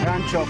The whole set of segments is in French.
Rancho.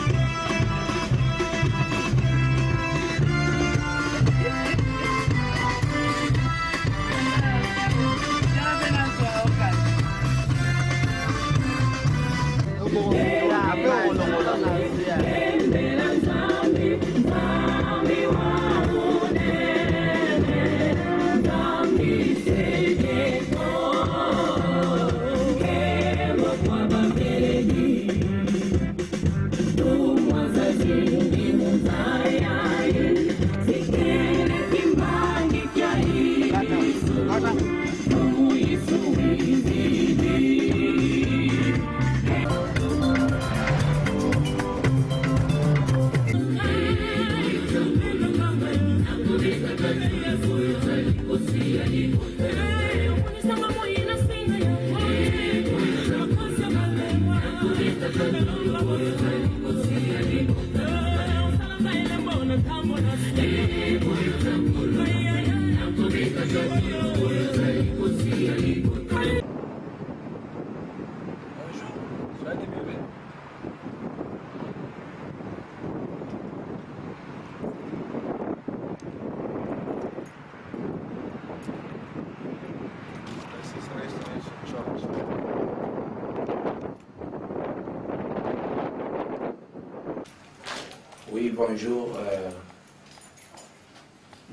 Oui, bonjour.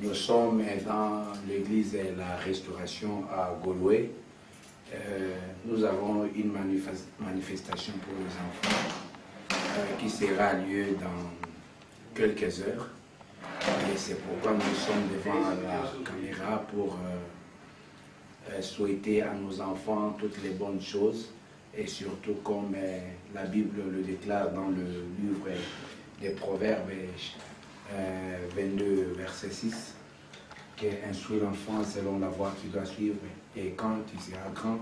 Nous sommes dans l'église de la Restauration à Gaulois. Nous avons une manifestation pour les enfants qui sera lieu dans quelques heures. Et c'est pourquoi nous sommes devant la caméra pour souhaiter à nos enfants toutes les bonnes choses. Et surtout comme la Bible le déclare dans le livre des Proverbes 22, verset 6, qui instruit l'enfant selon la voie qu'il doit suivre, et quand il sera grand,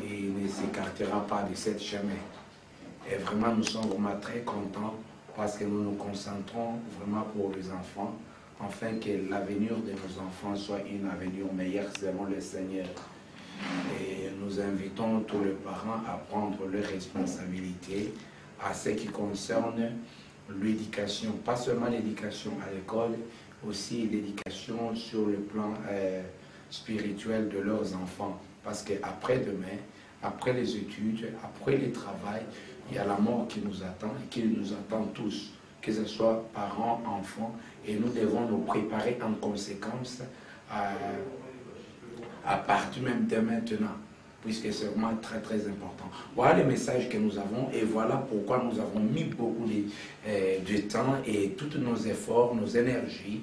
il ne s'écartera pas de cette chemin. Et vraiment, nous sommes vraiment très contents parce que nous nous concentrons vraiment pour les enfants, afin que l'avenir de nos enfants soit un avenir meilleur selon le Seigneur. Et nous invitons tous les parents à prendre leurs responsabilités à ce qui concerne l'éducation, pas seulement l'éducation à l'école, aussi l'éducation sur le plan spirituel de leurs enfants. Parce qu'après demain, après les études, après le travail, il y a la mort qui nous attend et qui nous attend tous, que ce soit parents, enfants, et nous devons nous préparer en conséquence à partir même de maintenant, puisque c'est vraiment très très important. Voilà le message que nous avons et voilà pourquoi nous avons mis beaucoup de temps et tous nos efforts, nos énergies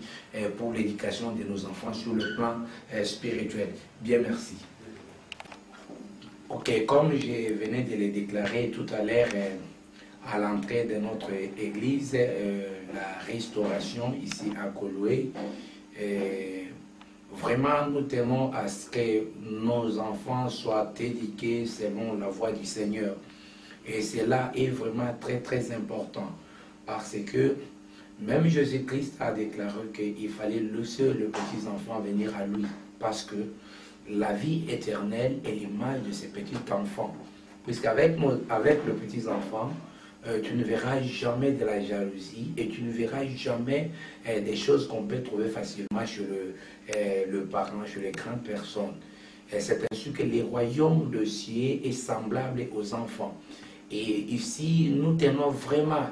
pour l'éducation de nos enfants sur le plan spirituel. Bien, merci. Ok, comme je venais de le déclarer tout à l'heure à l'entrée de notre église, la Restauration ici à Gaulois, vraiment, nous tenons à ce que nos enfants soient éduqués selon la voie du Seigneur. Et cela est vraiment très très important. Parce que même Jésus-Christ a déclaré qu'il fallait laisser les petits enfants venir à lui. Parce que la vie éternelle est l'image de ces petits enfants. Puisqu'avec les petits enfants, tu ne verras jamais de la jalousie et tu ne verras jamais des choses qu'on peut trouver facilement chez le parent, chez les grandes personnes. C'est ainsi que le royaume de cieux est semblable aux enfants. Et ici, nous tenons vraiment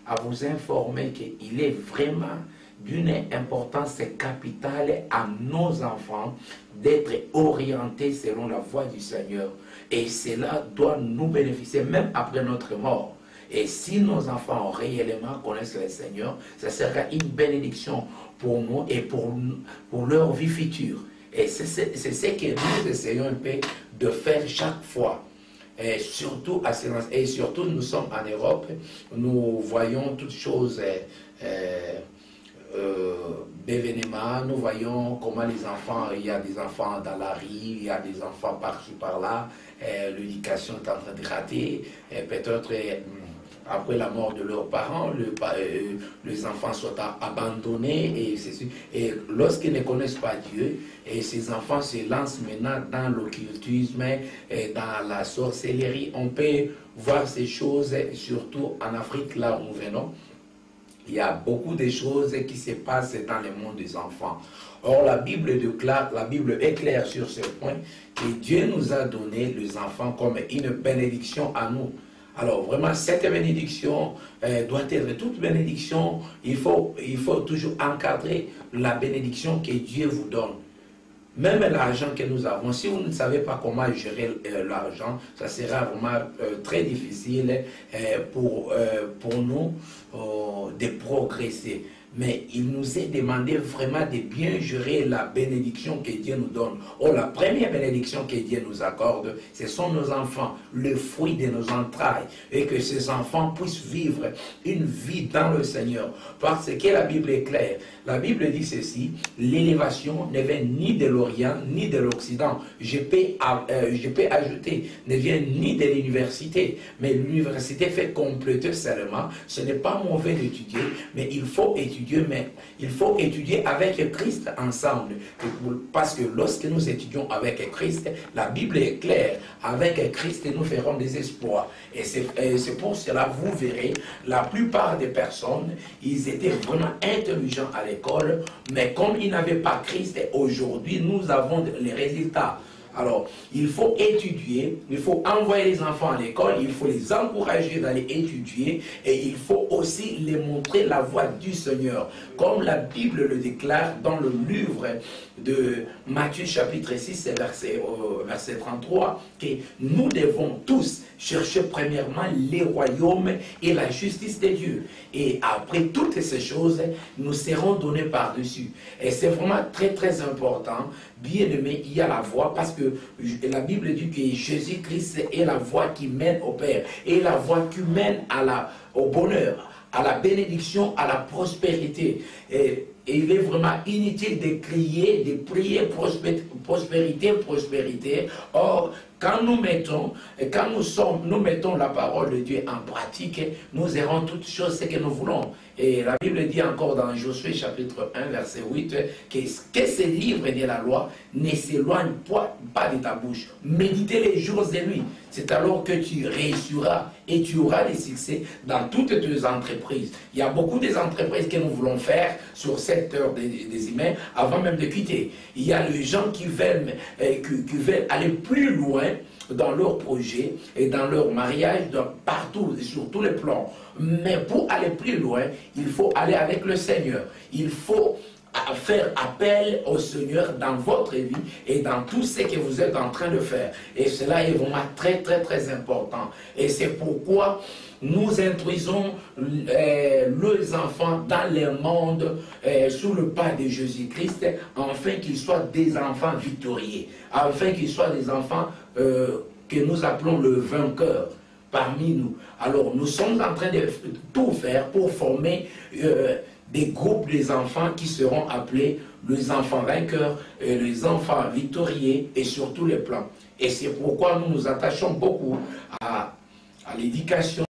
à vous informer qu'il est vraiment d'une importance capitale à nos enfants d'être orientés selon la voie du Seigneur. Et cela doit nous bénéficier même après notre mort. Et si nos enfants réellement connaissent le Seigneur, ça sera une bénédiction pour nous et pour leur vie future. Et c'est ce que nous essayons un peu de faire chaque fois. Et surtout, nous sommes en Europe, nous voyons toutes choses d'événements, nous voyons comment les enfants, il y a des enfants dans la rue, il y a des enfants par-ci par-là, l'éducation est en train de rater, peut-être après la mort de leurs parents, les enfants sont abandonnés et lorsqu'ils ne connaissent pas Dieu, et ces enfants se lancent maintenant dans l'occultisme et dans la sorcellerie. On peut voir ces choses, surtout en Afrique, là où nous venons. Il y a beaucoup de choses qui se passent dans le monde des enfants. Or, la Bible est claire sur ce point, que Dieu nous a donné les enfants comme une bénédiction à nous. Alors, vraiment, cette bénédiction doit être toute bénédiction. Il faut toujours encadrer la bénédiction que Dieu vous donne. Même l'argent que nous avons, si vous ne savez pas comment gérer l'argent, ça sera vraiment très difficile pour nous de progresser. Mais il nous est demandé vraiment de bien gérer la bénédiction que Dieu nous donne. Or, la première bénédiction que Dieu nous accorde, ce sont nos enfants, le fruit de nos entrailles. Et que ces enfants puissent vivre une vie dans le Seigneur. Parce que la Bible est claire. La Bible dit ceci, l'élévation ne vient ni de l'Orient, ni de l'Occident. Je peux ajouter, ne vient ni de l'université. Mais l'université fait compléter seulement. Ce n'est pas mauvais d'étudier, mais il faut étudier. Mais il faut étudier avec Christ ensemble. Parce que lorsque nous étudions avec Christ, la Bible est claire. Avec Christ, nous ferons des espoirs. Et c'est pour cela, vous verrez, la plupart des personnes, ils étaient vraiment intelligents à l'école, mais comme ils n'avaient pas Christ, aujourd'hui, nous avons les résultats. Alors, il faut étudier, il faut envoyer les enfants à l'école, il faut les encourager d'aller étudier et il faut aussi les montrer la voie du Seigneur. Comme la Bible le déclare dans le livre de Matthieu chapitre 6, verset 33, que nous devons tous chercher premièrement les royaumes et la justice de Dieu. Et après toutes ces choses, nous serons donnés par-dessus. Et c'est vraiment très très important. Bien aimé, il y a la voie parce que la Bible dit que Jésus-Christ est la voie qui mène au Père et la voie qui mène au bonheur, à la bénédiction, à la prospérité. Et il est vraiment inutile de crier, de prier prospérité, prospérité. Or, quand nous mettons la parole de Dieu en pratique, nous aurons toutes choses ce que nous voulons. Et la Bible dit encore dans Josué chapitre 1, verset 8, que ce livre de la loi ne s'éloigne pas de ta bouche. Méditez les jours et nuits. C'est alors que tu réussiras et tu auras des succès dans toutes tes entreprises. Il y a beaucoup des entreprises que nous voulons faire sur cette heure des humains avant même de quitter. Il y a les gens qui veulent aller plus loin dans leur projet et dans leur mariage, partout, sur tous les plans. Mais pour aller plus loin, il faut aller avec le Seigneur. Il faut faire appel au Seigneur dans votre vie et dans tout ce que vous êtes en train de faire. Et cela est vraiment très très très important. Et c'est pourquoi nous introduisons les enfants dans le monde sous le pas de Jésus-Christ, afin qu'ils soient des enfants victorieux, afin qu'ils soient des enfants que nous appelons le vainqueur parmi nous. Alors nous sommes en train de tout faire pour former des groupes des enfants qui seront appelés les enfants vainqueurs, et les enfants victorieux et sur tous les plans. Et c'est pourquoi nous nous attachons beaucoup à l'éducation